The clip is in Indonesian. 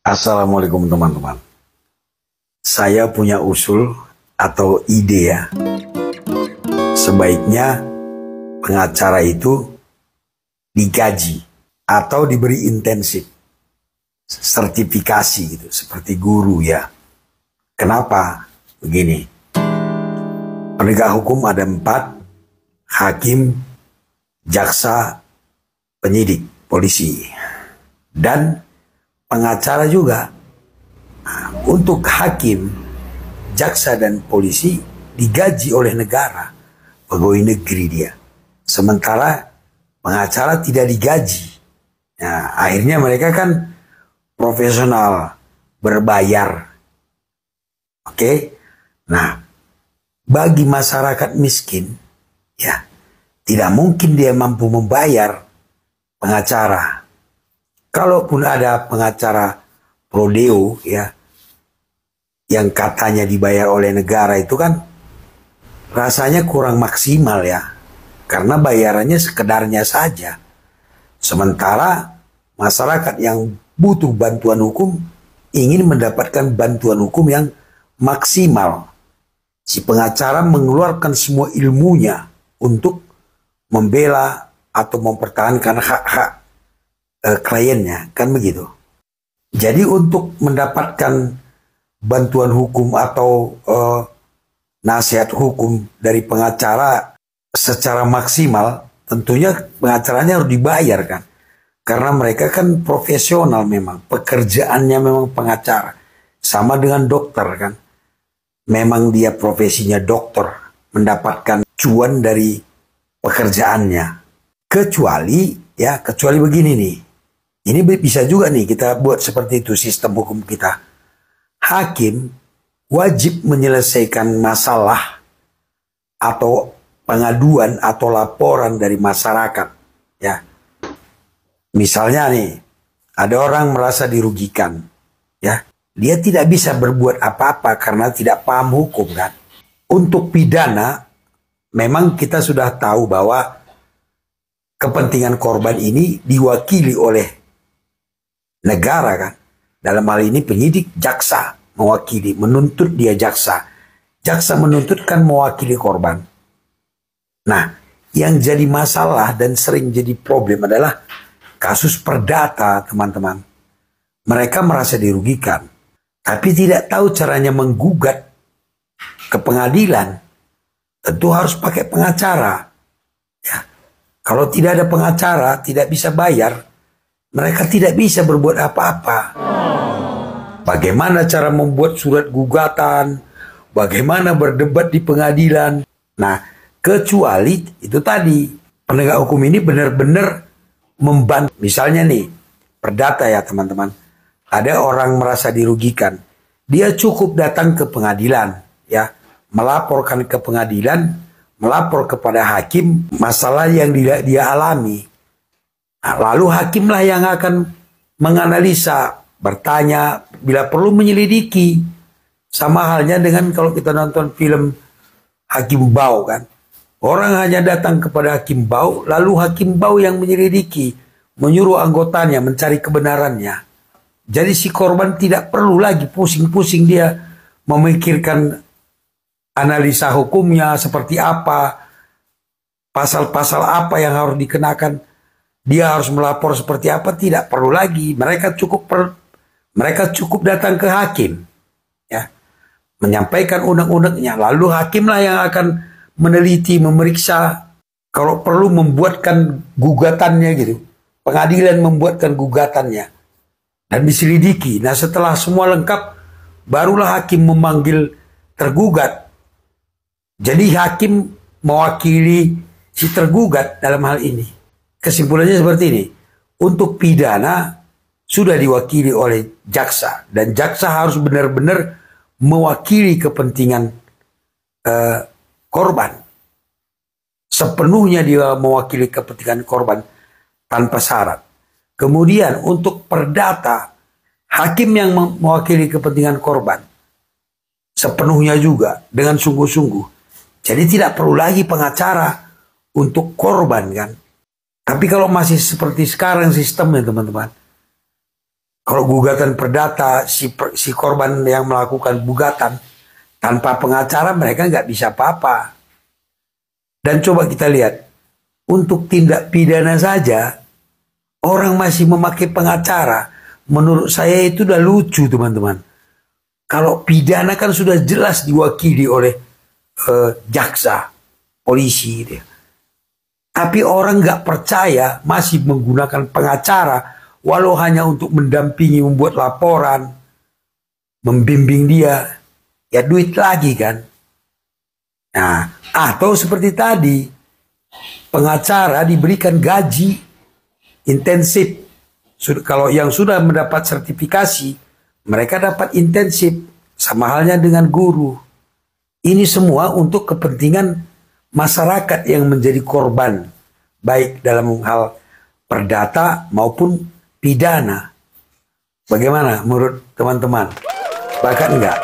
Assalamualaikum teman-teman. Saya punya usul atau ide ya. Sebaiknya pengacara itu digaji atau diberi intensif sertifikasi gitu, seperti guru ya. Kenapa? Begini. Penegak hukum ada 4, hakim, jaksa, penyidik, polisi, dan pengacara juga. Nah, untuk hakim, jaksa, dan polisi digaji oleh negara, pegawai negeri dia. Sementara pengacara tidak digaji. Nah, akhirnya mereka kan profesional, berbayar. Oke? Nah, bagi masyarakat miskin, ya, tidak mungkin dia mampu membayar pengacara. Kalaupun ada pengacara prodeo ya yang katanya dibayar oleh negara, itu kan rasanya kurang maksimal ya, karena bayarannya sekedarnya saja. Sementara masyarakat yang butuh bantuan hukum ingin mendapatkan bantuan hukum yang maksimal. Si pengacara mengeluarkan semua ilmunya untuk membela atau mempertahankan hak-hak kliennya, kan begitu. Jadi untuk mendapatkan bantuan hukum atau nasihat hukum dari pengacara secara maksimal, tentunya pengacaranya harus dibayar kan. Karena mereka kan profesional, memang pekerjaannya memang pengacara. Sama dengan dokter kan. Memang dia profesinya dokter, mendapatkan cuan dari pekerjaannya. Kecuali begini nih. Ini bisa juga nih kita buat seperti itu sistem hukum kita. Hakim wajib menyelesaikan masalah atau pengaduan atau laporan dari masyarakat. Ya, misalnya nih, ada orang merasa dirugikan. Ya, dia tidak bisa berbuat apa-apa karena tidak paham hukum kan. Untuk pidana, memang kita sudah tahu bahwa kepentingan korban ini diwakili oleh negara kan. Dalam hal ini penyidik, jaksa mewakili, menuntut dia jaksa. Jaksa menuntut kan mewakili korban. Nah, yang jadi masalah dan sering jadi problem adalah kasus perdata, teman-teman. Mereka merasa dirugikan, tapi tidak tahu caranya menggugat ke pengadilan. Tentu harus pakai pengacara. Ya. Kalau tidak ada pengacara, tidak bisa bayar, mereka tidak bisa berbuat apa-apa. Bagaimana cara membuat surat gugatan, bagaimana berdebat di pengadilan. Nah, kecuali itu tadi, penegak hukum ini benar-benar membantu. Misalnya nih, perdata ya teman-teman. Ada orang merasa dirugikan. Dia cukup datang ke pengadilan, ya, melaporkan ke pengadilan, melapor kepada hakim masalah yang dia alami. Nah, lalu hakimlah yang akan menganalisa, bertanya, bila perlu menyelidiki. Sama halnya dengan kalau kita nonton film Hakim Bau kan. Orang hanya datang kepada Hakim Bau, lalu Hakim Bau yang menyelidiki, menyuruh anggotanya mencari kebenarannya. Jadi si korban tidak perlu lagi pusing-pusing dia memikirkan analisa hukumnya seperti apa, pasal-pasal apa yang harus dikenakan. Dia harus melapor seperti apa, tidak perlu lagi. Mereka cukup datang ke hakim, ya, menyampaikan undang-undangnya. Lalu hakimlah yang akan meneliti, memeriksa, kalau perlu membuatkan gugatannya gitu. Pengadilan membuatkan gugatannya dan diselidiki. Nah, setelah semua lengkap, barulah hakim memanggil tergugat. Jadi hakim mewakili si tergugat dalam hal ini. Kesimpulannya seperti ini. Untuk pidana sudah diwakili oleh jaksa. Dan jaksa harus benar-benar mewakili kepentingan korban. Sepenuhnya dia mewakili kepentingan korban tanpa syarat. Kemudian untuk perdata, hakim yang mewakili kepentingan korban. Sepenuhnya juga dengan sungguh-sungguh. Jadi tidak perlu lagi pengacara untuk korban kan. Tapi kalau masih seperti sekarang sistemnya teman-teman, Kalau gugatan perdata, si korban yang melakukan gugatan tanpa pengacara mereka nggak bisa apa-apa. Dan coba kita lihat, untuk tindak pidana saja orang masih memakai pengacara. Menurut saya itu udah lucu, teman-teman. Kalau pidana kan sudah jelas diwakili oleh jaksa, polisi. Tapi orang nggak percaya masih menggunakan pengacara, walau hanya untuk mendampingi, membuat laporan, membimbing dia, ya duit lagi kan. Nah, atau seperti tadi, pengacara diberikan gaji intensif. Kalau yang sudah mendapat sertifikasi, mereka dapat intensif, sama halnya dengan guru. Ini semua untuk kepentingan masyarakat yang menjadi korban, baik dalam hal perdata maupun pidana. Bagaimana menurut teman-teman? Bahkan enggak?